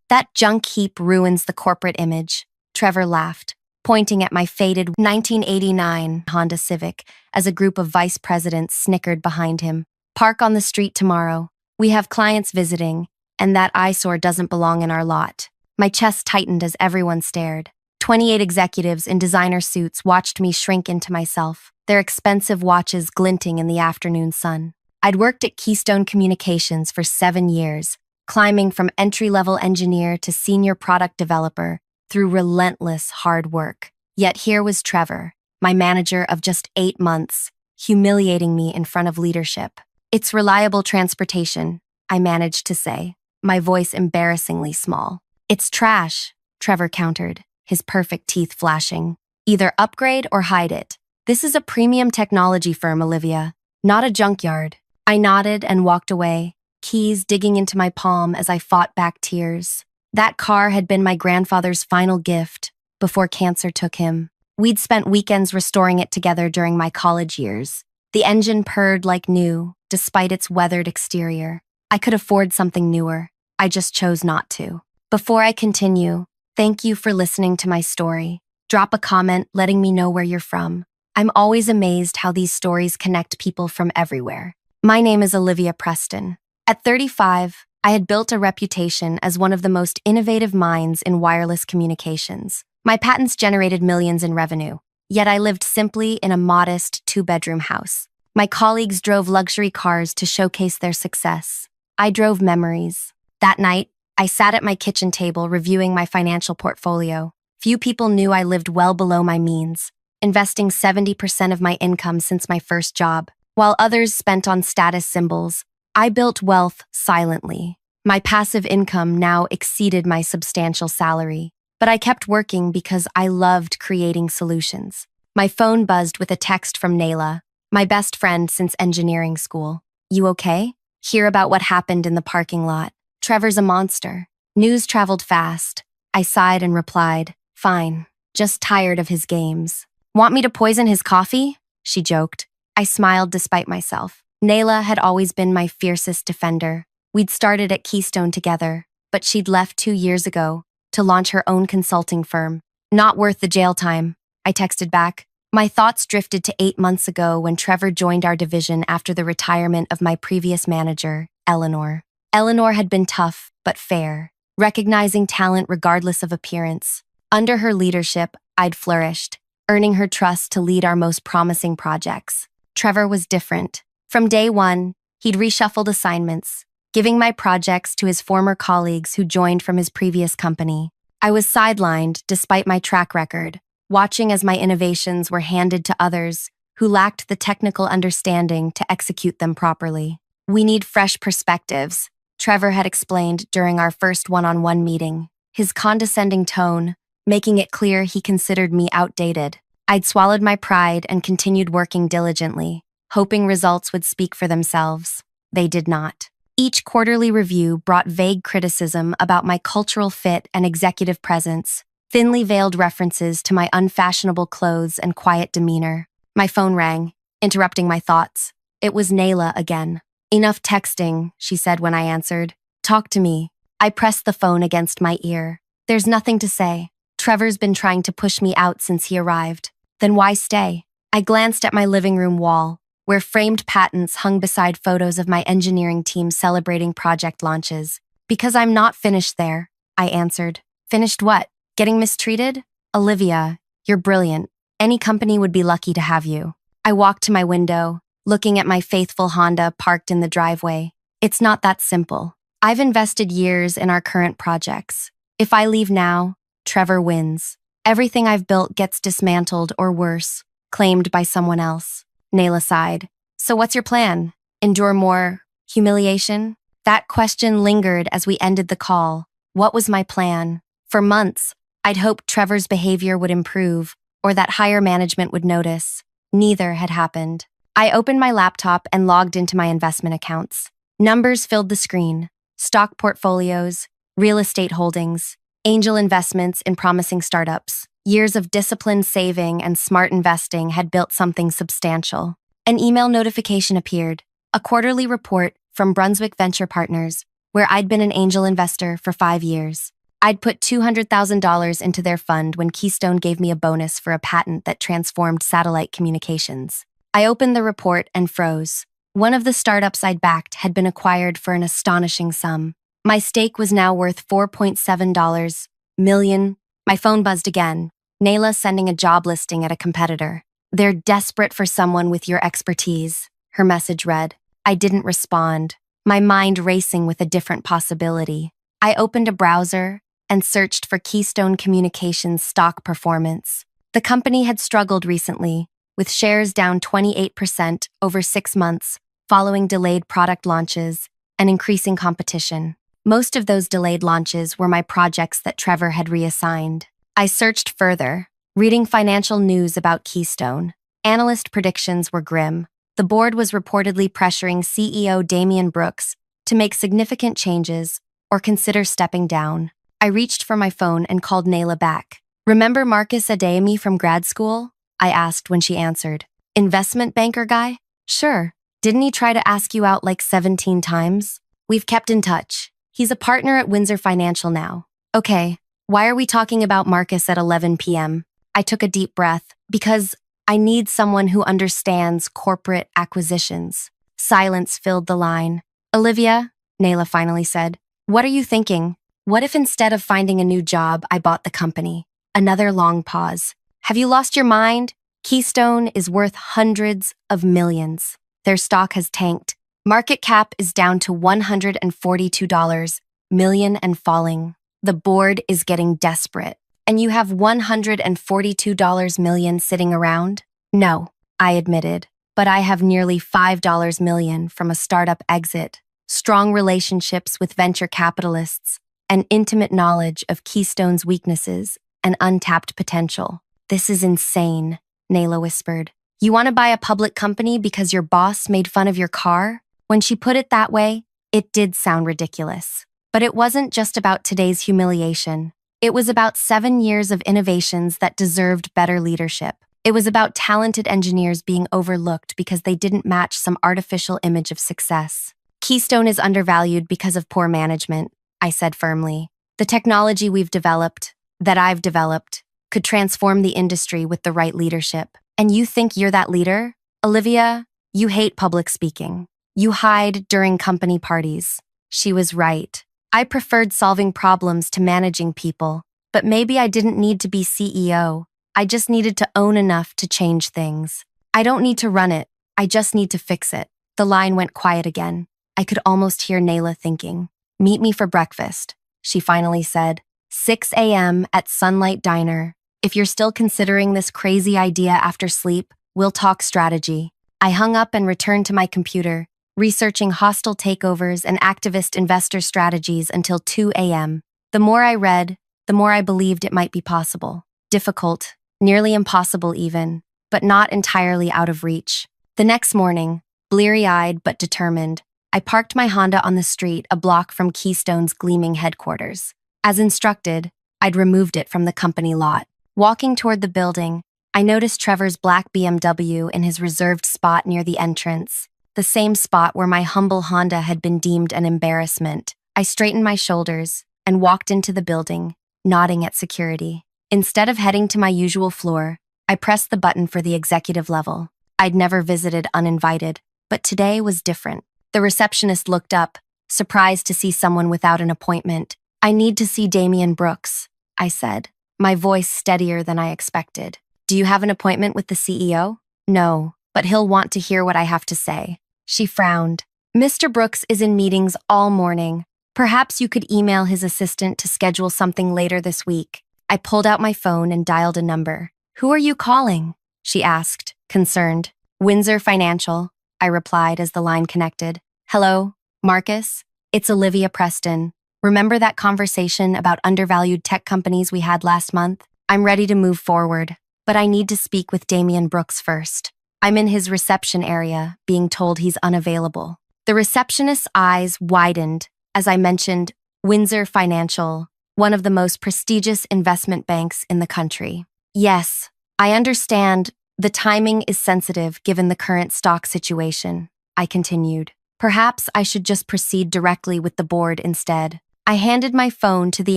That junk heap ruins the corporate image. Trevor laughed, pointing at my faded 1989 Honda Civic as a group of vice presidents snickered behind him. Park on the street tomorrow. We have clients visiting, and that eyesore doesn't belong in our lot. My chest tightened as everyone stared. 28 executives in designer suits watched me shrink into myself, their expensive watches glinting in the afternoon sun. I'd worked at Keystone Communications for 7 years, climbing from entry-level engineer to senior product developer through relentless hard work. Yet here was Trevor, my manager of just 8 months, humiliating me in front of leadership. "It's reliable transportation," I managed to say, my voice embarrassingly small. "It's trash," Trevor countered, his perfect teeth flashing. "Either upgrade or hide it. This is a premium technology firm, Olivia, not a junkyard." I nodded and walked away, keys digging into my palm as I fought back tears. That car had been my grandfather's final gift before cancer took him. We'd spent weekends restoring it together during my college years. The engine purred like new, despite its weathered exterior. I could afford something newer. I just chose not to. Before I continue, thank you for listening to my story. Drop a comment letting me know where you're from. I'm always amazed how these stories connect people from everywhere. My name is Olivia Preston. At 35, I had built a reputation as one of the most innovative minds in wireless communications. My patents generated millions in revenue, yet I lived simply in a modest 2-bedroom house. My colleagues drove luxury cars to showcase their success. I drove memories. That night, I sat at my kitchen table reviewing my financial portfolio. Few people knew I lived well below my means, investing 70% of my income since my first job. While others spent on status symbols, I built wealth silently. My passive income now exceeded my substantial salary, but I kept working because I loved creating solutions. My phone buzzed with a text from Nayla, my best friend since engineering school. "You okay? Hear about what happened in the parking lot. Trevor's a monster." News traveled fast. I sighed and replied, "Fine, just tired of his games." "Want me to poison his coffee?" she joked. I smiled despite myself. Nayla had always been my fiercest defender. We'd started at Keystone together, but she'd left 2 years ago to launch her own consulting firm. "Not worth the jail time," I texted back. My thoughts drifted to 8 months ago when Trevor joined our division after the retirement of my previous manager, Eleanor. Eleanor had been tough, but fair, recognizing talent regardless of appearance. Under her leadership, I'd flourished, earning her trust to lead our most promising projects. Trevor was different. From day one, he'd reshuffled assignments, giving my projects to his former colleagues who joined from his previous company. I was sidelined despite my track record, watching as my innovations were handed to others who lacked the technical understanding to execute them properly. "We need fresh perspectives," Trevor had explained during our first one-on-one meeting, his condescending tone making it clear he considered me outdated. I'd swallowed my pride and continued working diligently, hoping results would speak for themselves. They did not. Each quarterly review brought vague criticism about my cultural fit and executive presence, thinly veiled references to my unfashionable clothes and quiet demeanor. My phone rang, interrupting my thoughts. It was Nayla again. "Enough texting," she said when I answered. "Talk to me." I pressed the phone against my ear. "There's nothing to say. Trevor's been trying to push me out since he arrived. Then why stay?" I glanced at my living room wall, where framed patents hung beside photos of my engineering team celebrating project launches. "Because I'm not finished there," I answered. "Finished what? Getting mistreated? Olivia, you're brilliant. Any company would be lucky to have you." I walked to my window, looking at my faithful Honda parked in the driveway. "It's not that simple. I've invested years in our current projects. If I leave now, Trevor wins. Everything I've built gets dismantled or worse, claimed by someone else." Nayla sighed. "So what's your plan? Endure more humiliation?" That question lingered as we ended the call. What was my plan? For months, I'd hoped Trevor's behavior would improve or that higher management would notice. Neither had happened. I opened my laptop and logged into my investment accounts. Numbers filled the screen. Stock portfolios, real estate holdings, angel investments in promising startups. Years of disciplined saving and smart investing had built something substantial. An email notification appeared, a quarterly report from Brunswick Venture Partners, where I'd been an angel investor for 5 years. I'd put $200,000 into their fund when Keystone gave me a bonus for a patent that transformed satellite communications. I opened the report and froze. One of the startups I'd backed had been acquired for an astonishing sum. My stake was now worth $4.7 million. My phone buzzed again. Nayla sending a job listing at a competitor. They're desperate for someone with your expertise, her message read. I didn't respond, my mind racing with a different possibility. I opened a browser and searched for Keystone Communications stock performance. The company had struggled recently, with shares down 28% over 6 months, following delayed product launches and increasing competition. Most of those delayed launches were my projects that Trevor had reassigned. I searched further, reading financial news about Keystone. Analyst predictions were grim. The board was reportedly pressuring CEO Damian Brooks to make significant changes or consider stepping down. I reached for my phone and called Nayla back. Remember Marcus Adeyemi from grad school? I asked when she answered. Investment banker guy? Sure. Didn't he try to ask you out like 17 times? We've kept in touch. He's a partner at Windsor Financial now. Okay, why are we talking about Marcus at 11 p.m.? I took a deep breath because I need someone who understands corporate acquisitions. Silence filled the line. Olivia, Nayla finally said, what are you thinking? What if instead of finding a new job, I bought the company? Another long pause. Have you lost your mind? Keystone is worth hundreds of millions. Their stock has tanked. Market cap is down to $142 million and falling. The board is getting desperate. And you have $142 million sitting around? No, I admitted, but I have nearly $5 million from a startup exit, strong relationships with venture capitalists, and intimate knowledge of Keystone's weaknesses and untapped potential. This is insane, Nayla whispered. You want to buy a public company because your boss made fun of your car? When she put it that way, it did sound ridiculous. But it wasn't just about today's humiliation. It was about 7 years of innovations that deserved better leadership. It was about talented engineers being overlooked because they didn't match some artificial image of success. Keystone is undervalued because of poor management, I said firmly. The technology that I've developed, could transform the industry with the right leadership. And you think you're that leader? Olivia, you hate public speaking. You hide during company parties. She was right. I preferred solving problems to managing people, but maybe I didn't need to be CEO. I just needed to own enough to change things. I don't need to run it. I just need to fix it. The line went quiet again. I could almost hear Nayla thinking. Meet me for breakfast, she finally said. 6 a.m. at Sunlight Diner. If you're still considering this crazy idea after sleep, we'll talk strategy. I hung up and returned to my computer, researching hostile takeovers and activist investor strategies until 2 a.m. The more I read, the more I believed it might be possible. Difficult, nearly impossible even, but not entirely out of reach. The next morning, bleary-eyed but determined, I parked my Honda on the street a block from Keystone's gleaming headquarters. As instructed, I'd removed it from the company lot. Walking toward the building, I noticed Trevor's black BMW in his reserved spot near the entrance, the same spot where my humble Honda had been deemed an embarrassment. I straightened my shoulders and walked into the building, nodding at security. Instead of heading to my usual floor, I pressed the button for the executive level. I'd never visited uninvited, but today was different. The receptionist looked up, surprised to see someone without an appointment. I need to see Damian Brooks, I said, my voice steadier than I expected. Do you have an appointment with the CEO? No, but he'll want to hear what I have to say. She frowned. Mr. Brooks is in meetings all morning. Perhaps you could email his assistant to schedule something later this week. I pulled out my phone and dialed a number. Who are you calling? She asked, concerned. Windsor Financial, I replied as the line connected. Hello, Marcus? It's Olivia Preston. Remember that conversation about undervalued tech companies we had last month? I'm ready to move forward, but I need to speak with Damian Brooks first. I'm in his reception area, being told he's unavailable. The receptionist's eyes widened as I mentioned Windsor Financial, one of the most prestigious investment banks in the country. Yes, I understand the timing is sensitive given the current stock situation, I continued. Perhaps I should just proceed directly with the board instead. I handed my phone to the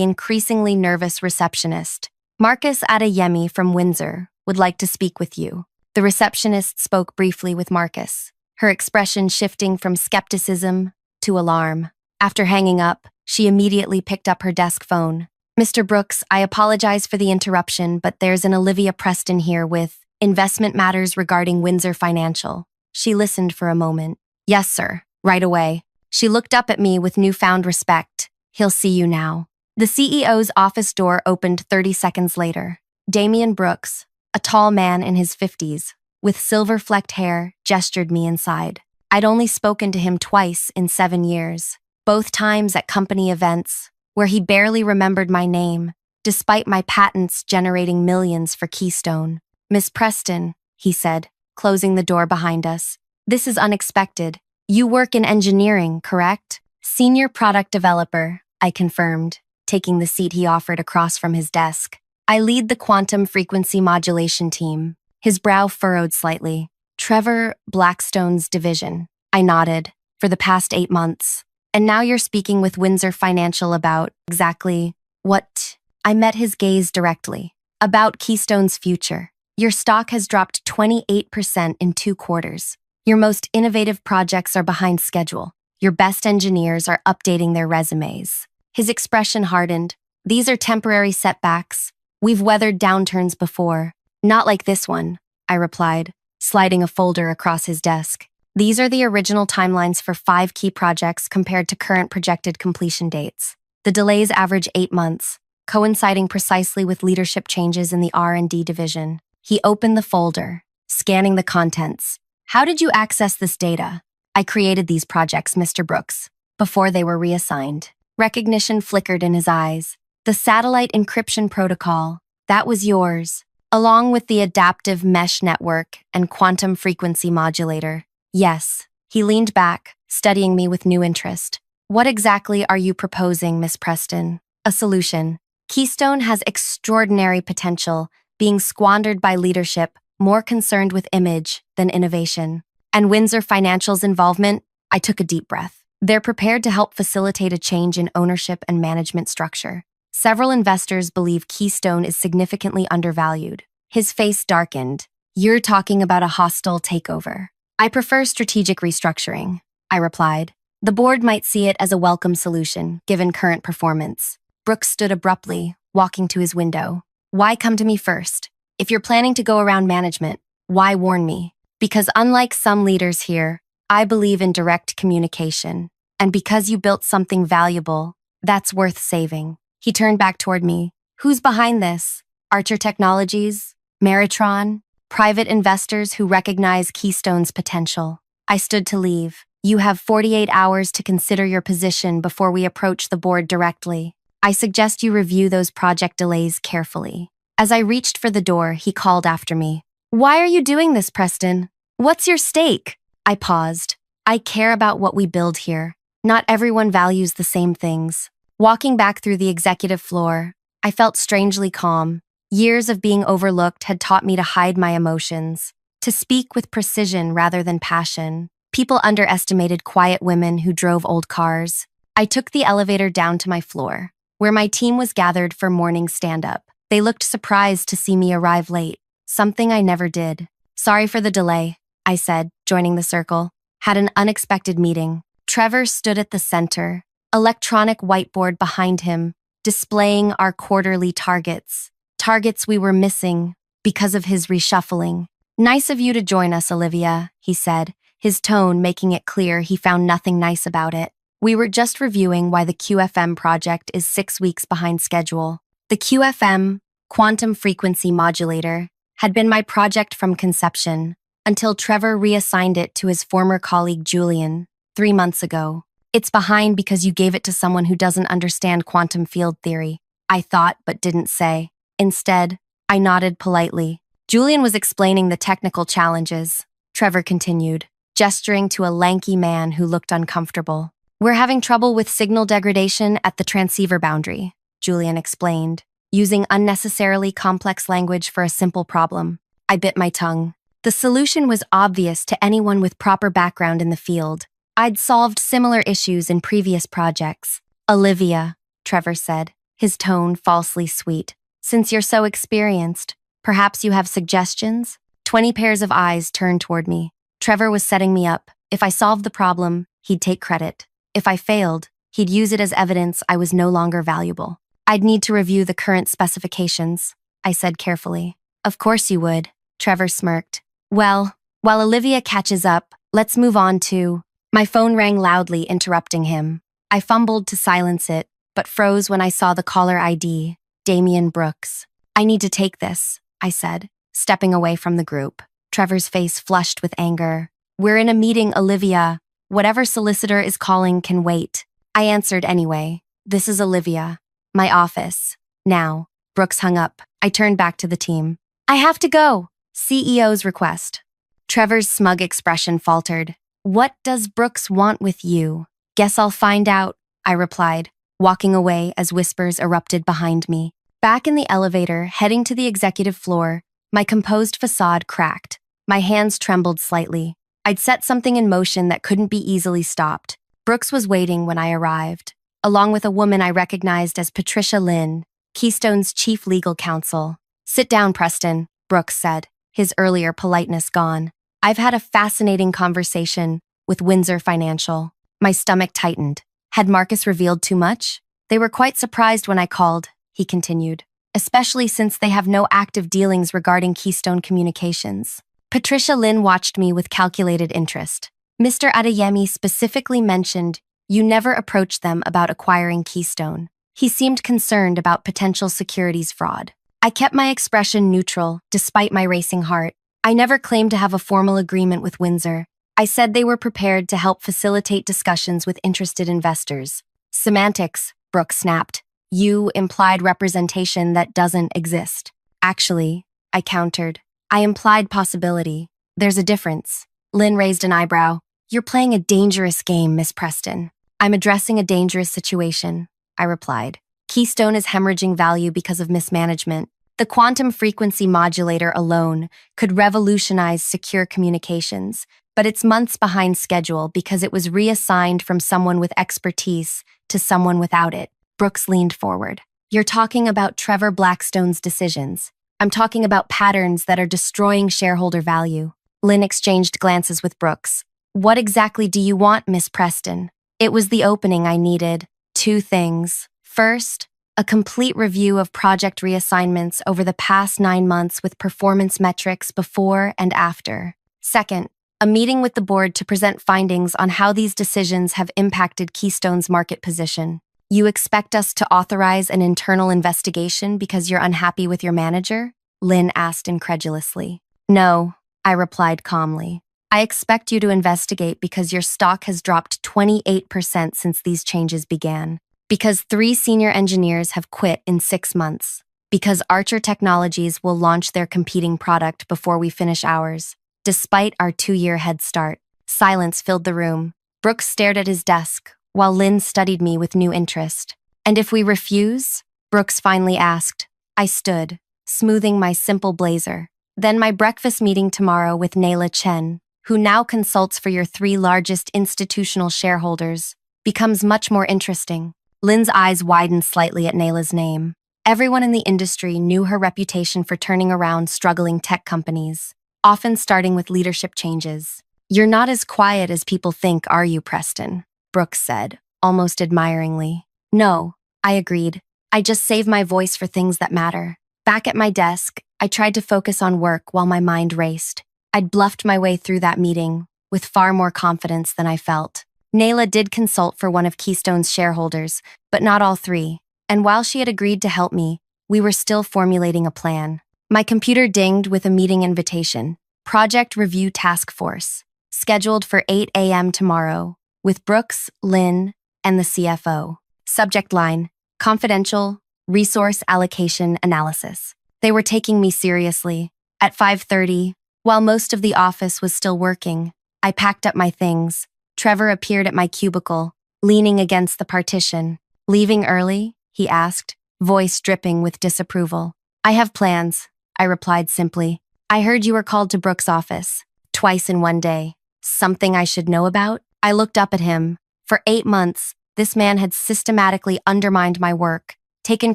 increasingly nervous receptionist. Marcus Adeyemi from Windsor would like to speak with you. The receptionist spoke briefly with Marcus, her expression shifting from skepticism to alarm. After hanging up, she immediately picked up her desk phone. Mr. Brooks, I apologize for the interruption, but there's an Olivia Preston here with investment matters regarding Windsor Financial. She listened for a moment. Yes, sir. Right away. She looked up at me with newfound respect. He'll see you now. The CEO's office door opened 30 seconds later. Damian Brooks, a tall man in his 50s, with silver-flecked hair, gestured me inside. I'd only spoken to him twice in 7 years, both times at company events, where he barely remembered my name, despite my patents generating millions for Keystone. Miss Preston, he said, closing the door behind us. This is unexpected. You work in engineering, correct? Senior product developer, I confirmed, taking the seat he offered across from his desk. I lead the quantum frequency modulation team. His brow furrowed slightly. Trevor Blackstone's division. I nodded. For the past 8 months. And now you're speaking with Windsor Financial about exactly what? I met his gaze directly. About Keystone's future. Your stock has dropped 28% in 2 quarters. Your most innovative projects are behind schedule. Your best engineers are updating their resumes. His expression hardened. These are temporary setbacks. We've weathered downturns before. Not like this one, I replied, sliding a folder across his desk. These are the original timelines for 5 key projects compared to current projected completion dates. The delays average 8 months, coinciding precisely with leadership changes in the R&D division. He opened the folder, scanning the contents. How did you access this data? I created these projects, Mr. Brooks, before they were reassigned. Recognition flickered in his eyes. The satellite encryption protocol, that was yours, along with the adaptive mesh network and quantum frequency modulator. Yes. He leaned back, studying me with new interest. What exactly are you proposing, Miss Preston? A solution. Keystone has extraordinary potential, being squandered by leadership more concerned with image than innovation. And Windsor Financial's involvement? I took a deep breath. They're prepared to help facilitate a change in ownership and management structure. Several investors believe Keystone is significantly undervalued. His face darkened. You're talking about a hostile takeover. I prefer strategic restructuring, I replied. The board might see it as a welcome solution, given current performance. Brooks stood abruptly, walking to his window. Why come to me first? If you're planning to go around management, why warn me? Because unlike some leaders here, I believe in direct communication. And because you built something valuable, that's worth saving. He turned back toward me. Who's behind this? Archer Technologies? Meritron? Private investors who recognize Keystone's potential. I stood to leave. You have 48 hours to consider your position before we approach the board directly. I suggest you review those project delays carefully. As I reached for the door, he called after me. Why are you doing this, Preston? What's your stake? I paused. I care about what we build here. Not everyone values the same things. Walking back through the executive floor, I felt strangely calm. Years of being overlooked had taught me to hide my emotions, to speak with precision rather than passion. People underestimated quiet women who drove old cars. I took the elevator down to my floor, where my team was gathered for morning stand-up. They looked surprised to see me arrive late, something I never did. Sorry for the delay, I said, joining the circle. Had an unexpected meeting. Trevor stood at the center, electronic whiteboard behind him, displaying our quarterly targets. Targets we were missing because of his reshuffling. Nice of you to join us, Olivia, he said, his tone making it clear he found nothing nice about it. We were just reviewing why the QFM project is 6 weeks behind schedule. The QFM, quantum frequency modulator, had been my project from conception until Trevor reassigned it to his former colleague Julian 3 months ago. It's behind because you gave it to someone who doesn't understand quantum field theory, I thought but didn't say. Instead, I nodded politely. Julian was explaining the technical challenges. Trevor continued, gesturing to a lanky man who looked uncomfortable. We're having trouble with signal degradation at the transceiver boundary, Julian explained, using unnecessarily complex language for a simple problem. I bit my tongue. The solution was obvious to anyone with proper background in the field. I'd solved similar issues in previous projects. Olivia, Trevor said, his tone falsely sweet. Since you're so experienced, perhaps you have suggestions? 20 pairs of eyes turned toward me. Trevor was setting me up. If I solved the problem, he'd take credit. If I failed, he'd use it as evidence I was no longer valuable. I'd need to review the current specifications, I said carefully. Of course you would, Trevor smirked. Well, while Olivia catches up, let's move on to… My phone rang loudly, interrupting him. I fumbled to silence it, but froze when I saw the caller ID, Damian Brooks. I need to take this, I said, stepping away from the group. Trevor's face flushed with anger. We're in a meeting, Olivia. Whatever solicitor is calling can wait. I answered anyway. This is Olivia. My office. Now. Brooks hung up. I turned back to the team. I have to go. CEO's request. Trevor's smug expression faltered. What does Brooks want with you? Guess I'll find out, I replied, walking away as whispers erupted behind me. Back in the elevator, heading to the executive floor, my composed facade cracked. My hands trembled slightly. I'd set something in motion that couldn't be easily stopped. Brooks was waiting when I arrived, along with a woman I recognized as Patricia Lynn, Keystone's chief legal counsel. Sit down, Preston, Brooks said, his earlier politeness gone. I've had a fascinating conversation with Windsor Financial. My stomach tightened. Had Marcus revealed too much? They were quite surprised when I called, he continued, especially since they have no active dealings regarding Keystone Communications. Patricia Lynn watched me with calculated interest. Mr. Adeyemi specifically mentioned you never approached them about acquiring Keystone. He seemed concerned about potential securities fraud. I kept my expression neutral, despite my racing heart. I never claimed to have a formal agreement with Windsor. I said they were prepared to help facilitate discussions with interested investors. Semantics, Brooks snapped. You implied representation that doesn't exist. Actually, I countered. I implied possibility. There's a difference. Lynn raised an eyebrow. You're playing a dangerous game, Miss Preston. I'm addressing a dangerous situation, I replied. Keystone is hemorrhaging value because of mismanagement. The quantum frequency modulator alone could revolutionize secure communications, but it's months behind schedule because it was reassigned from someone with expertise to someone without it. Brooks leaned forward. You're talking about Trevor Blackstone's decisions. I'm talking about patterns that are destroying shareholder value. Lynn exchanged glances with Brooks. What exactly do you want, Miss Preston? It was the opening I needed. 2 things. First, a complete review of project reassignments over the past 9 months with performance metrics before and after. Second, a meeting with the board to present findings on how these decisions have impacted Keystone's market position. You expect us to authorize an internal investigation because you're unhappy with your manager? Lynn asked incredulously. No, I replied calmly. I expect you to investigate because your stock has dropped 28% since these changes began. Because 3 senior engineers have quit in 6 months. Because Archer Technologies will launch their competing product before we finish ours. Despite our 2-year head start, silence filled the room. Brooks stared at his desk, while Lynn studied me with new interest. And if we refuse? Brooks finally asked. I stood, smoothing my simple blazer. Then my breakfast meeting tomorrow with Nayla Chen, who now consults for your 3 largest institutional shareholders, becomes much more interesting. Lynn's eyes widened slightly at Nayla's name. Everyone in the industry knew her reputation for turning around struggling tech companies, often starting with leadership changes. You're not as quiet as people think, are you, Preston? Brooks said, almost admiringly. No, I agreed. I just save my voice for things that matter. Back at my desk, I tried to focus on work while my mind raced. I'd bluffed my way through that meeting with far more confidence than I felt. Nayla did consult for one of Keystone's shareholders, but not all 3. And while she had agreed to help me, we were still formulating a plan. My computer dinged with a meeting invitation. Project Review Task Force, scheduled for 8 a.m. tomorrow, with Brooks, Lynn, and the CFO. Subject line, confidential, resource allocation analysis. They were taking me seriously. At 5:30, while most of the office was still working, I packed up my things. Trevor appeared at my cubicle, leaning against the partition. Leaving early? He asked, voice dripping with disapproval. I have plans, I replied simply. I heard you were called to Brooks' office, twice in one day. Something I should know about? I looked up at him. For 8 months, This man had systematically undermined my work, taken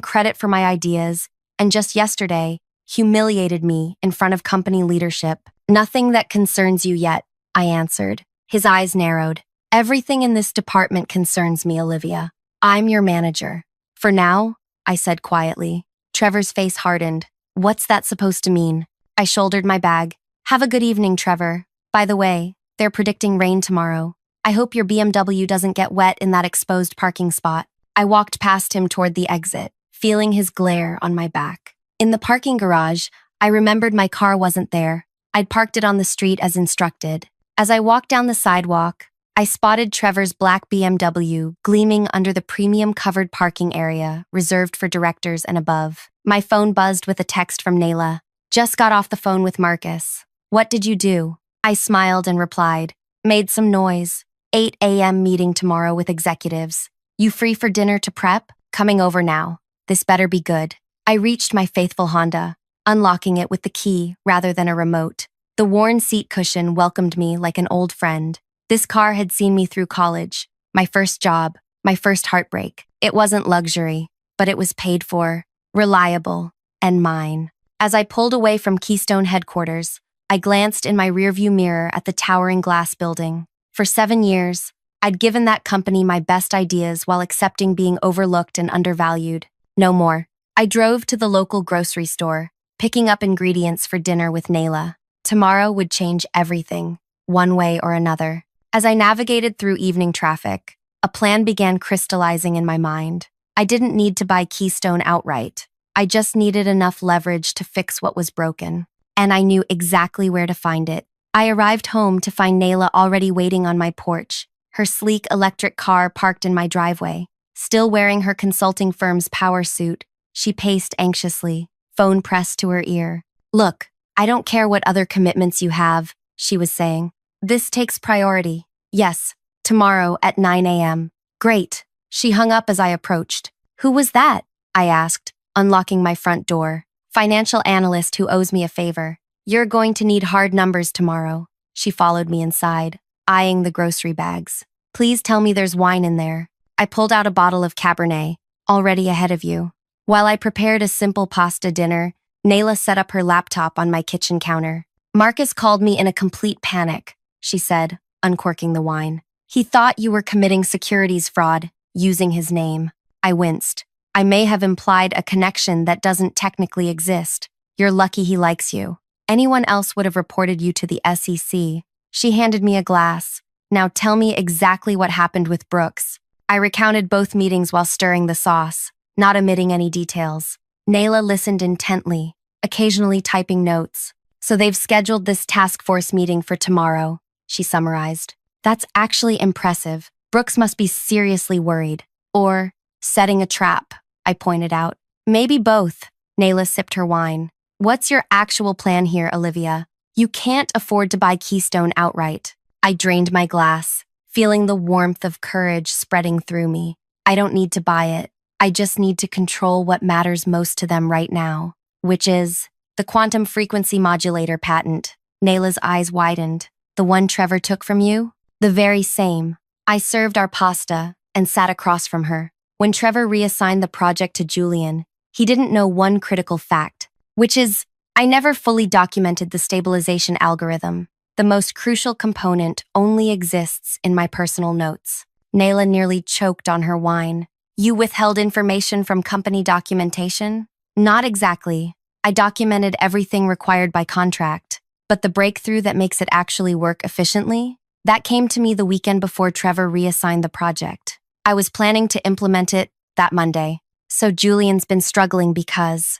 credit for my ideas, and just yesterday, humiliated me in front of company leadership. Nothing that concerns you yet, I answered. His eyes narrowed. Everything in this department concerns me, Olivia. I'm your manager. For now, I said quietly. Trevor's face hardened. What's that supposed to mean? I shouldered my bag. Have a good evening, Trevor. By the way, they're predicting rain tomorrow. I hope your BMW doesn't get wet in that exposed parking spot. I walked past him toward the exit, feeling his glare on my back. In the parking garage, I remembered my car wasn't there. I'd parked it on the street as instructed. As I walked down the sidewalk, I spotted Trevor's black BMW gleaming under the premium-covered parking area reserved for directors and above. My phone buzzed with a text from Nayla. Just got off the phone with Marcus. What did you do? I smiled and replied. Made some noise. 8 a.m. meeting tomorrow with executives. You free for dinner to prep? Coming over now. This better be good. I reached my faithful Honda, unlocking it with the key rather than a remote. The worn seat cushion welcomed me like an old friend. This car had seen me through college, my first job, my first heartbreak. It wasn't luxury, but it was paid for, reliable, and mine. As I pulled away from Keystone headquarters, I glanced in my rearview mirror at the towering glass building. For 7 years, I'd given that company my best ideas while accepting being overlooked and undervalued. No more. I drove to the local grocery store, picking up ingredients for dinner with Nayla. Tomorrow would change everything, one way or another. As I navigated through evening traffic, a plan began crystallizing in my mind. I didn't need to buy Keystone outright. I just needed enough leverage to fix what was broken. And I knew exactly where to find it. I arrived home to find Nayla already waiting on my porch, her sleek electric car parked in my driveway. Still wearing her consulting firm's power suit, she paced anxiously, phone pressed to her ear. Look, I don't care what other commitments you have, she was saying. This takes priority. Yes, tomorrow at 9 a.m. Great. She hung up as I approached. Who was that? I asked, unlocking my front door. Financial analyst who owes me a favor. You're going to need hard numbers tomorrow. She followed me inside, eyeing the grocery bags. Please tell me there's wine in there. I pulled out a bottle of Cabernet, already ahead of you. While I prepared a simple pasta dinner, Nayla set up her laptop on my kitchen counter. Marcus called me in a complete panic, she said, uncorking the wine. He thought you were committing securities fraud, using his name. I winced. I may have implied a connection that doesn't technically exist. You're lucky he likes you. Anyone else would have reported you to the SEC. She handed me a glass. Now tell me exactly what happened with Brooks. I recounted both meetings while stirring the sauce, not omitting any details. Nayla listened intently, occasionally typing notes. So they've scheduled this task force meeting for tomorrow, she summarized. That's actually impressive. Brooks must be seriously worried. Or setting a trap, I pointed out. Maybe both. Nayla sipped her wine. What's your actual plan here, Olivia? You can't afford to buy Keystone outright. I drained my glass, feeling the warmth of courage spreading through me. I don't need to buy it. I just need to control what matters most to them right now, which is the quantum frequency modulator patent. Nayla's eyes widened. The one Trevor took from you? The very same. I served our pasta and sat across from her. When Trevor reassigned the project to Julian, he didn't know one critical fact, which is, I never fully documented the stabilization algorithm. The most crucial component only exists in my personal notes. Nayla nearly choked on her wine. You withheld information from company documentation? Not exactly. I documented everything required by contract, but the breakthrough that makes it actually work efficiently? That came to me the weekend before Trevor reassigned the project. I was planning to implement it that Monday. So Julian's been struggling because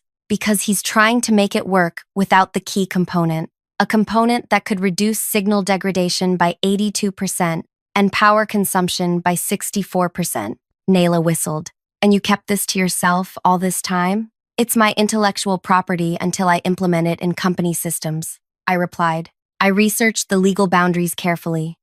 he's trying to make it work without the key component, a component that could reduce signal degradation by 82% and power consumption by 64%. Nayla whistled. And you kept this to yourself all this time? It's my intellectual property until I implement it in company systems, I replied. I researched the legal boundaries carefully.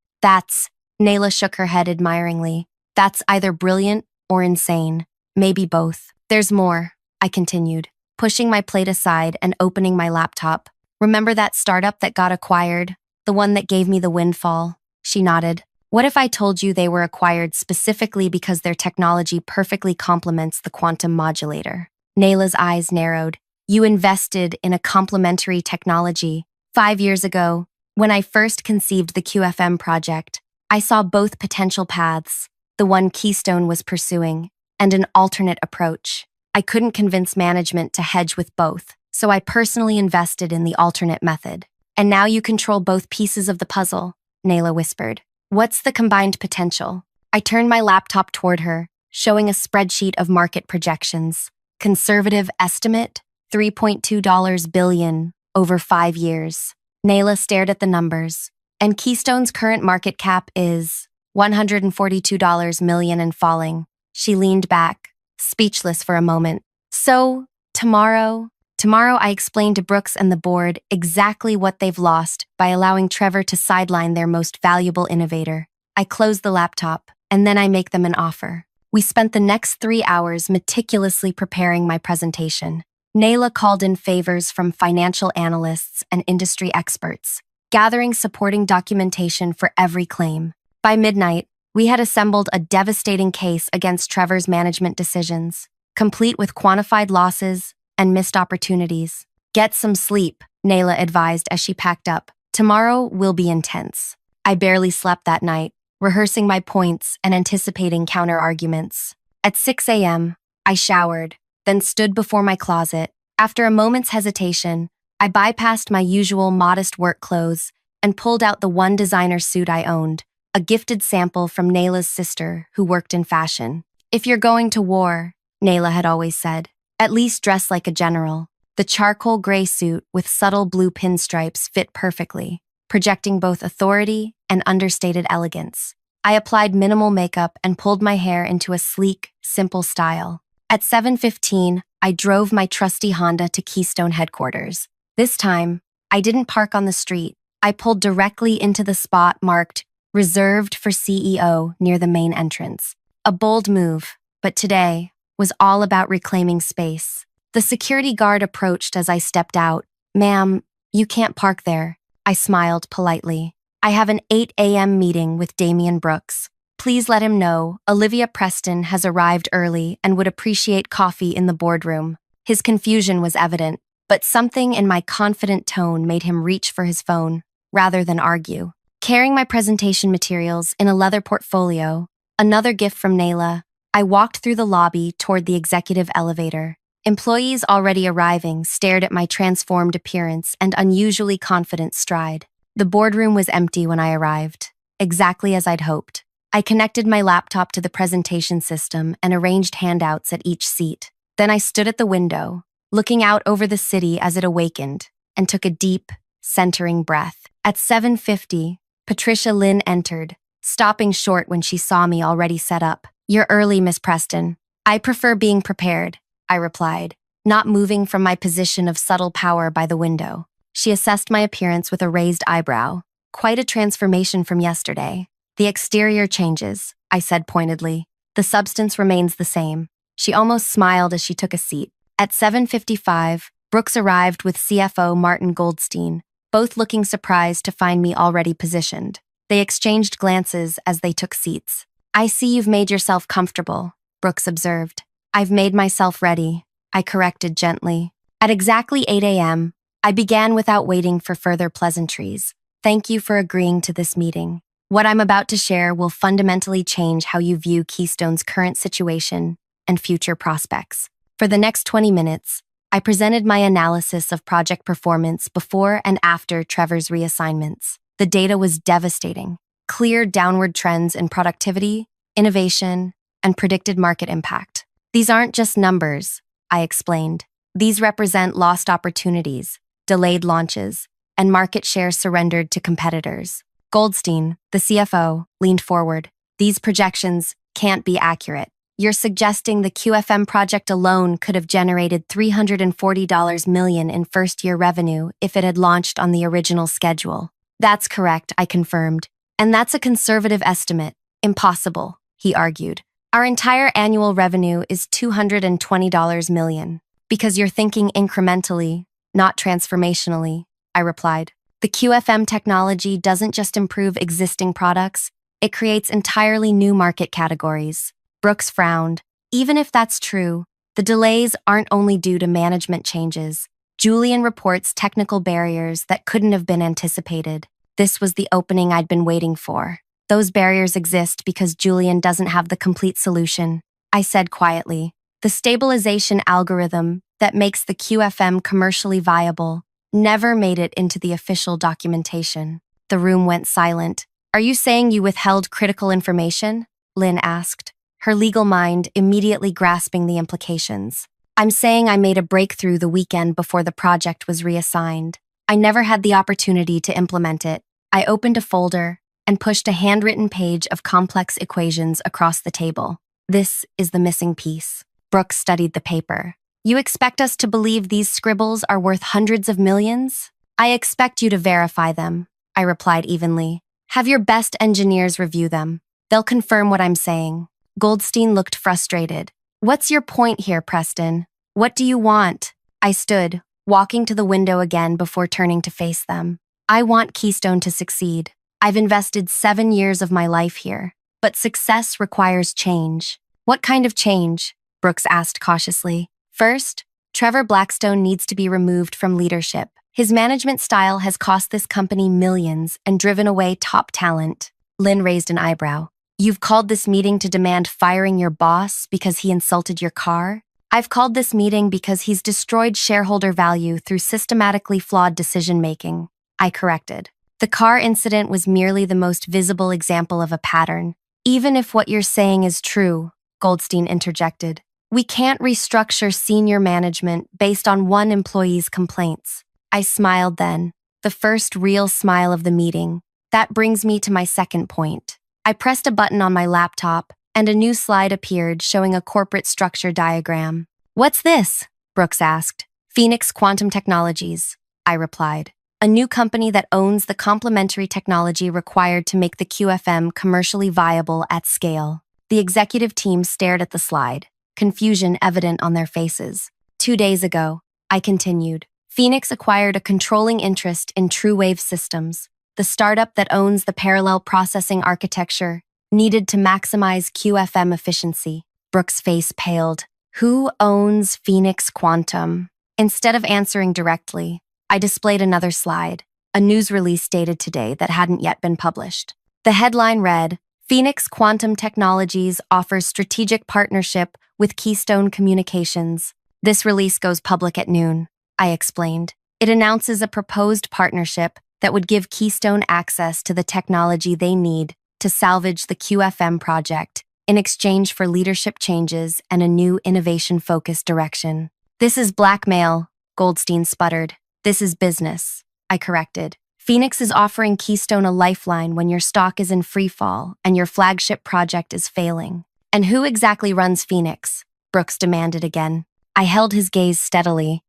Nayla shook her head admiringly. That's either brilliant or insane. Maybe both. There's more, I continued, pushing my plate aside and opening my laptop. Remember that startup that got acquired? The one that gave me the windfall? She nodded. What if I told you they were acquired specifically because their technology perfectly complements the quantum modulator? Nayla's eyes narrowed. You invested in a complementary technology. 5 years ago, when I first conceived the QFM project, I saw both potential paths, the one Keystone was pursuing, and an alternate approach. I couldn't convince management to hedge with both, so I personally invested in the alternate method. And now you control both pieces of the puzzle, Nayla whispered. What's the combined potential? I turned my laptop toward her, showing a spreadsheet of market projections. Conservative estimate, $3.2 billion over 5 years. Nayla stared at the numbers. And Keystone's current market cap is $142 million and falling. She leaned back, speechless for a moment. So, tomorrow I explained to Brooks and the board exactly what they've lost by allowing Trevor to sideline their most valuable innovator. I close the laptop, and then I make them an offer. We spent the next 3 hours meticulously preparing my presentation. Nayla called in favors from financial analysts and industry experts, gathering supporting documentation for every claim. By midnight, we had assembled a devastating case against Trevor's management decisions, complete with quantified losses and missed opportunities. Get some sleep, Nayla advised as she packed up. Tomorrow will be intense. I barely slept that night, rehearsing my points and anticipating counter-arguments. At 6 a.m., I showered, then stood before my closet. After a moment's hesitation, I bypassed my usual modest work clothes and pulled out the one designer suit I owned, a gifted sample from Nayla's sister who worked in fashion. If you're going to war, Nayla had always said, at least dress like a general. The charcoal gray suit with subtle blue pinstripes fit perfectly, projecting both authority and understated elegance. I applied minimal makeup and pulled my hair into a sleek, simple style. At 7:15, I drove my trusty Honda to Keystone headquarters. This time, I didn't park on the street. I pulled directly into the spot marked "Reserved for CEO" near the main entrance. A bold move, but today was all about reclaiming space. The security guard approached as I stepped out. Ma'am, you can't park there. I smiled politely. I have an 8 a.m. meeting with Damian Brooks. Please let him know Olivia Preston has arrived early and would appreciate coffee in the boardroom. His confusion was evident, but something in my confident tone made him reach for his phone, rather than argue. Carrying my presentation materials in a leather portfolio, another gift from Nayla, I walked through the lobby toward the executive elevator. Employees already arriving stared at my transformed appearance and unusually confident stride. The boardroom was empty when I arrived, exactly as I'd hoped. I connected my laptop to the presentation system and arranged handouts at each seat. Then I stood at the window, looking out over the city as it awakened, and took a deep, centering breath. At 7:50, Patricia Lynn entered, stopping short when she saw me already set up. You're early, Miss Preston. I prefer being prepared, I replied, not moving from my position of subtle power by the window. She assessed my appearance with a raised eyebrow. Quite a transformation from yesterday. The exterior changes, I said pointedly. The substance remains the same. She almost smiled as she took a seat. At 7:55, Brooks arrived with CFO Martin Goldstein, both looking surprised to find me already positioned. They exchanged glances as they took seats. I see you've made yourself comfortable, Brooks observed. I've made myself ready, I corrected gently. At exactly 8 a.m., I began without waiting for further pleasantries. Thank you for agreeing to this meeting. What I'm about to share will fundamentally change how you view Keystone's current situation and future prospects. For the next 20 minutes, I presented my analysis of project performance before and after Trevor's reassignments. The data was devastating. Clear downward trends in productivity, innovation, and predicted market impact. These aren't just numbers, I explained. These represent lost opportunities, delayed launches, and market share surrendered to competitors. Goldstein, the CFO, leaned forward. These projections can't be accurate. You're suggesting the QFM project alone could have generated $340 million in first-year revenue if it had launched on the original schedule. That's correct, I confirmed. And that's a conservative estimate. Impossible, he argued. Our entire annual revenue is $220 million. Because you're thinking incrementally, not transformationally, I replied. The QFM technology doesn't just improve existing products, It creates entirely new market categories. Brooks frowned. Even if that's true, the delays aren't only due to management changes. Julian reports technical barriers that couldn't have been anticipated. This was the opening I'd been waiting for. Those barriers exist because Julian doesn't have the complete solution, I said quietly. The stabilization algorithm that makes the QFM commercially viable never made it into the official documentation. The room went silent. Are you saying you withheld critical information? Lynn asked, her legal mind immediately grasping the implications. I'm saying I made a breakthrough the weekend before the project was reassigned. I never had the opportunity to implement it. I opened a folder and pushed a handwritten page of complex equations across the table. This is the missing piece. Brooks studied the paper. You expect us to believe these scribbles are worth hundreds of millions? I expect you to verify them, I replied evenly. Have your best engineers review them. They'll confirm what I'm saying. Goldstein looked frustrated. What's your point here, Preston? What do you want? I stood, walking to the window again before turning to face them. I want Keystone to succeed. I've invested 7 years of my life here, but success requires change. What kind of change? Brooks asked cautiously. First, Trevor Blackstone needs to be removed from leadership. His management style has cost this company millions and driven away top talent. Lynn raised an eyebrow. You've called this meeting to demand firing your boss because he insulted your car? I've called this meeting because he's destroyed shareholder value through systematically flawed decision-making. I corrected. The car incident was merely the most visible example of a pattern. Even if what you're saying is true, Goldstein interjected, we can't restructure senior management based on one employee's complaints. I smiled then, the first real smile of the meeting. That brings me to my second point. I pressed a button on my laptop, and a new slide appeared showing a corporate structure diagram. What's this? Brooks asked. Phoenix Quantum Technologies, I replied. A new company that owns the complementary technology required to make the QFM commercially viable at scale. The executive team stared at the slide, confusion evident on their faces. 2 days ago, I continued, Phoenix acquired a controlling interest in TrueWave Systems, the startup that owns the parallel processing architecture needed to maximize QFM efficiency. Brooks' face paled. Who owns Phoenix Quantum? Instead of answering directly, I displayed another slide, a news release dated today that hadn't yet been published. The headline read, Phoenix Quantum Technologies offers strategic partnership with Keystone Communications. This release goes public at noon, I explained. It announces a proposed partnership that would give Keystone access to the technology they need to salvage the QFM project in exchange for leadership changes and a new innovation-focused direction. This is blackmail, Goldstein sputtered. This is business, I corrected. Phoenix is offering Keystone a lifeline when your stock is in freefall and your flagship project is failing. And who exactly runs Phoenix? Brooks demanded again. I held his gaze steadily.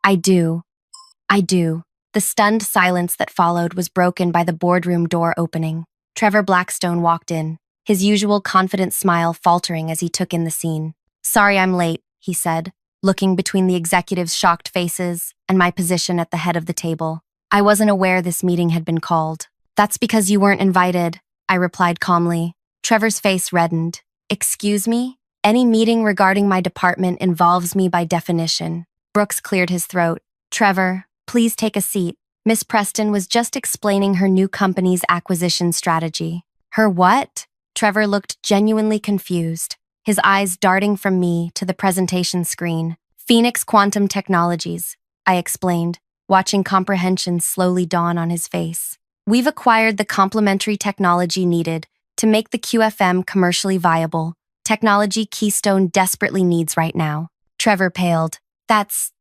I do. The stunned silence that followed was broken by the boardroom door opening. Trevor Blackstone walked in, his usual confident smile faltering as he took in the scene. Sorry I'm late, he said, looking between the executives' shocked faces and my position at the head of the table. I wasn't aware this meeting had been called. That's because you weren't invited, I replied calmly. Trevor's face reddened. Excuse me? Any meeting regarding my department involves me by definition. Brooks cleared his throat. Trevor, please take a seat. Miss Preston was just explaining her new company's acquisition strategy. Her what? Trevor looked genuinely confused, his eyes darting from me to the presentation screen. Phoenix Quantum Technologies, I explained, watching comprehension slowly dawn on his face. We've acquired the complementary technology needed to make the QFM commercially viable, technology Keystone desperately needs right now. Trevor paled. That's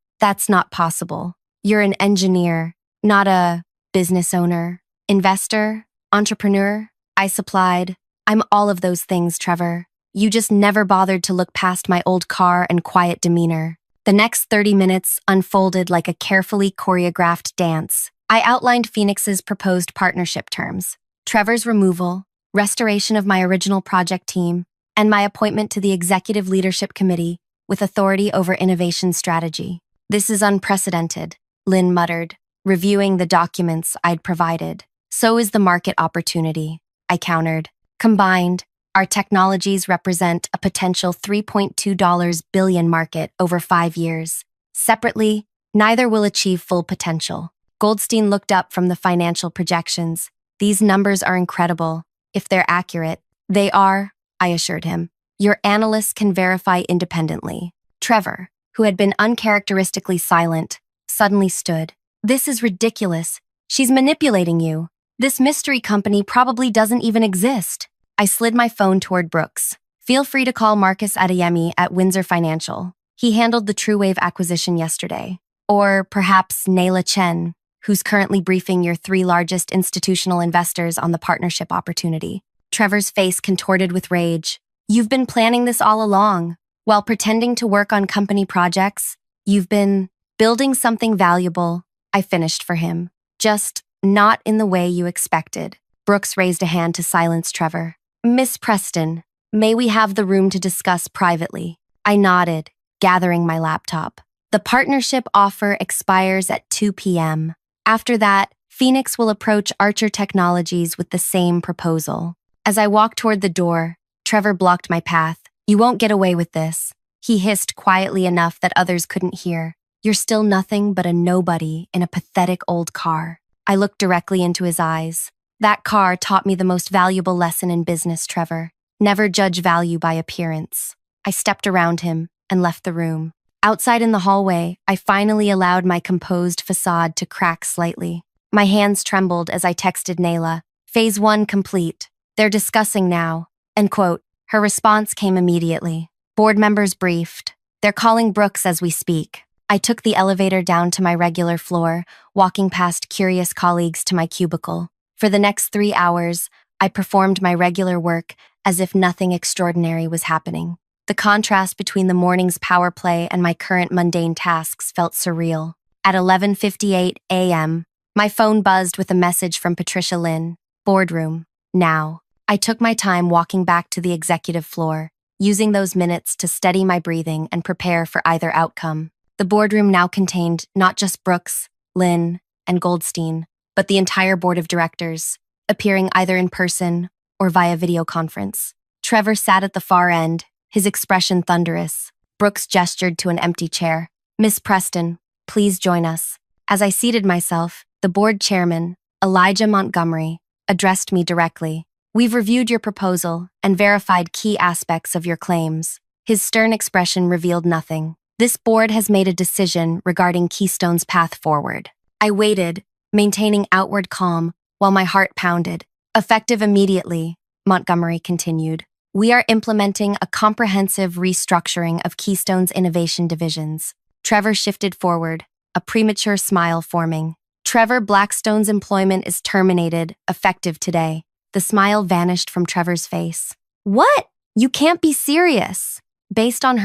not possible. You're an engineer, not a business owner, investor, entrepreneur, I supplied. I'm all of those things, Trevor. You just never bothered to look past my old car and quiet demeanor. The next 30 minutes unfolded like a carefully choreographed dance. I outlined Phoenix's proposed partnership terms, Trevor's removal, restoration of my original project team, and my appointment to the Executive Leadership Committee with authority over innovation strategy. This is unprecedented, Lynn muttered, reviewing the documents I'd provided. So is the market opportunity, I countered. Combined, our technologies represent a potential $3.2 billion market over 5 years. Separately, neither will achieve full potential. Goldstein looked up from the financial projections. These numbers are incredible. If they're accurate, they are, I assured him. Your analysts can verify independently. Trevor, who had been uncharacteristically silent, suddenly stood. This is ridiculous. She's manipulating you. This mystery company probably doesn't even exist. I slid my phone toward Brooks. Feel free to call Marcus Adeyemi at Windsor Financial. He handled the TrueWave acquisition yesterday. Or perhaps Nayla Chen, who's currently briefing your 3 largest institutional investors on the partnership opportunity. Trevor's face contorted with rage. You've been planning this all along. While pretending to work on company projects, you've been building something valuable. I finished for him. Just not in the way you expected. Brooks raised a hand to silence Trevor. Miss Preston, may we have the room to discuss privately? I nodded, gathering my laptop. The partnership offer expires at 2 p.m. After that, Phoenix will approach Archer Technologies with the same proposal. As I walked toward the door, Trevor blocked my path. You won't get away with this. He hissed quietly enough that others couldn't hear. You're still nothing but a nobody in a pathetic old car. I looked directly into his eyes. That car taught me the most valuable lesson in business, Trevor. Never judge value by appearance. I stepped around him and left the room. Outside in the hallway, I finally allowed my composed facade to crack slightly. My hands trembled as I texted Nayla. Phase 1 complete. They're discussing now. End quote. Her response came immediately. Board members briefed. They're calling Brooks as we speak. I took the elevator down to my regular floor, walking past curious colleagues to my cubicle. For the next 3 hours, I performed my regular work as if nothing extraordinary was happening. The contrast between the morning's power play and my current mundane tasks felt surreal. At 11:58 a.m., my phone buzzed with a message from Patricia Lynn. Boardroom. Now. I took my time walking back to the executive floor, using those minutes to steady my breathing and prepare for either outcome. The boardroom now contained not just Brooks, Lynn, and Goldstein, but the entire board of directors, appearing either in person or via video conference. Trevor sat at the far end, his expression thunderous. Brooks gestured to an empty chair. Miss Preston, please join us. As I seated myself, the board chairman, Elijah Montgomery, addressed me directly. We've reviewed your proposal and verified key aspects of your claims. His stern expression revealed nothing. This board has made a decision regarding Keystone's path forward. I waited, maintaining outward calm while my heart pounded. Effective immediately, Montgomery continued. We are implementing a comprehensive restructuring of Keystone's innovation divisions. Trevor shifted forward, a premature smile forming. Trevor Blackstone's employment is terminated, effective today. The smile vanished from Trevor's face. What? You can't be serious. Based on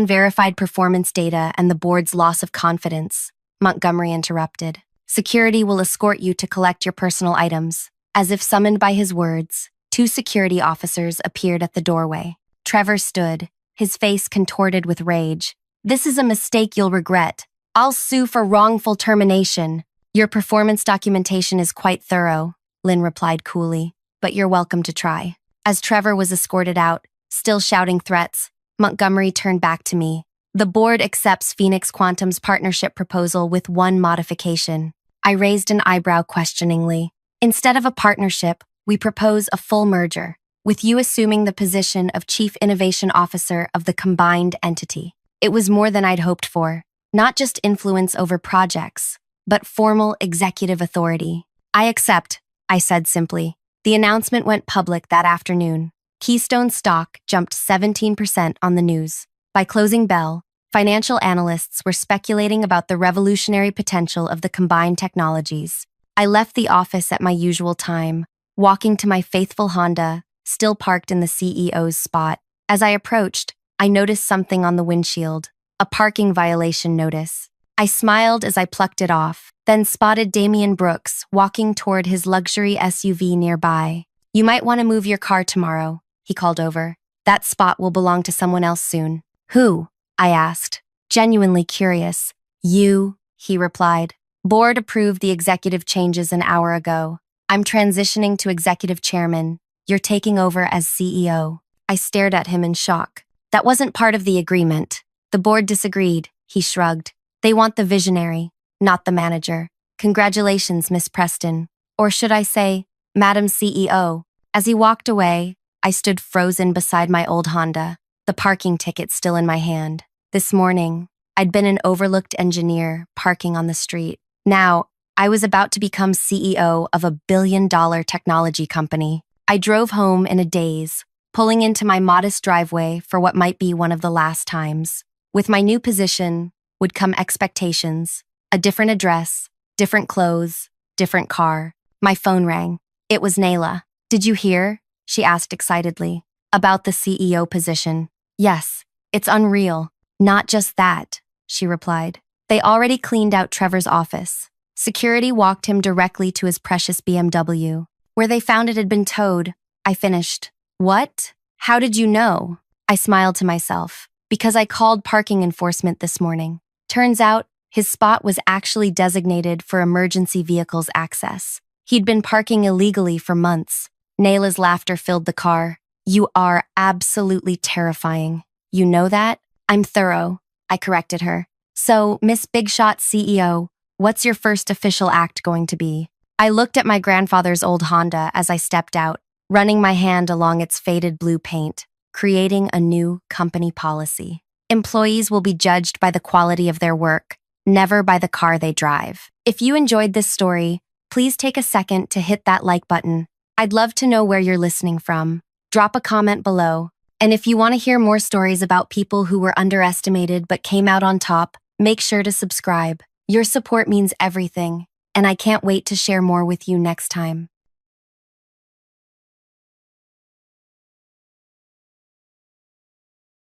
verified performance data and the board's loss of confidence, Montgomery interrupted. Security will escort you to collect your personal items. As if summoned by his words, 2 security officers appeared at the doorway. Trevor stood, his face contorted with rage. This is a mistake you'll regret. I'll sue for wrongful termination. Your performance documentation is quite thorough, Lynn replied coolly, but you're welcome to try. As Trevor was escorted out, still shouting threats, Montgomery turned back to me. The board accepts Phoenix Quantum's partnership proposal with one modification. I raised an eyebrow questioningly. Instead of a partnership, we propose a full merger, with you assuming the position of Chief Innovation Officer of the combined entity. It was more than I'd hoped for, not just influence over projects, but formal executive authority. I accept, I said simply. The announcement went public that afternoon. Keystone stock jumped 17% on the news. By closing bell, financial analysts were speculating about the revolutionary potential of the combined technologies. I left the office at my usual time, walking to my faithful Honda, still parked in the CEO's spot. As I approached, I noticed something on the windshield, a parking violation notice. I smiled as I plucked it off, then spotted Damian Brooks walking toward his luxury SUV nearby. You might want to move your car tomorrow, he called over. That spot will belong to someone else soon. Who? I asked, genuinely curious. You, he replied. Board approved the executive changes an hour ago. I'm transitioning to executive chairman. You're taking over as CEO. I stared at him in shock. That wasn't part of the agreement. The board disagreed, he shrugged. They want the visionary, not the manager. Congratulations, Miss Preston. Or should I say, Madam CEO. As he walked away, I stood frozen beside my old Honda, the parking ticket still in my hand. This morning, I'd been an overlooked engineer parking on the street. Now, I was about to become CEO of a billion-dollar technology company. I drove home in a daze, pulling into my modest driveway for what might be one of the last times. With my new position would come expectations, a different address, different clothes, different car. My phone rang. It was Nayla. Did you hear? She asked excitedly. About the CEO position. Yes, it's unreal. Not just that, she replied. They already cleaned out Trevor's office. Security walked him directly to his precious BMW. Where they found it had been towed. I finished. What? How did you know? I smiled to myself. Because I called parking enforcement this morning. Turns out, his spot was actually designated for emergency vehicles access. He'd been parking illegally for months. Nayla's laughter filled the car. You are absolutely terrifying. You know that? I'm thorough, I corrected her. So, Miss Big Shot CEO, what's your first official act going to be? I looked at my grandfather's old Honda as I stepped out, running my hand along its faded blue paint, creating a new company policy. Employees will be judged by the quality of their work, never by the car they drive. If you enjoyed this story, please take a second to hit that like button. I'd love to know where you're listening from. Drop a comment below. And if you want to hear more stories about people who were underestimated but came out on top, make sure to subscribe. Your support means everything, and I can't wait to share more with you next time.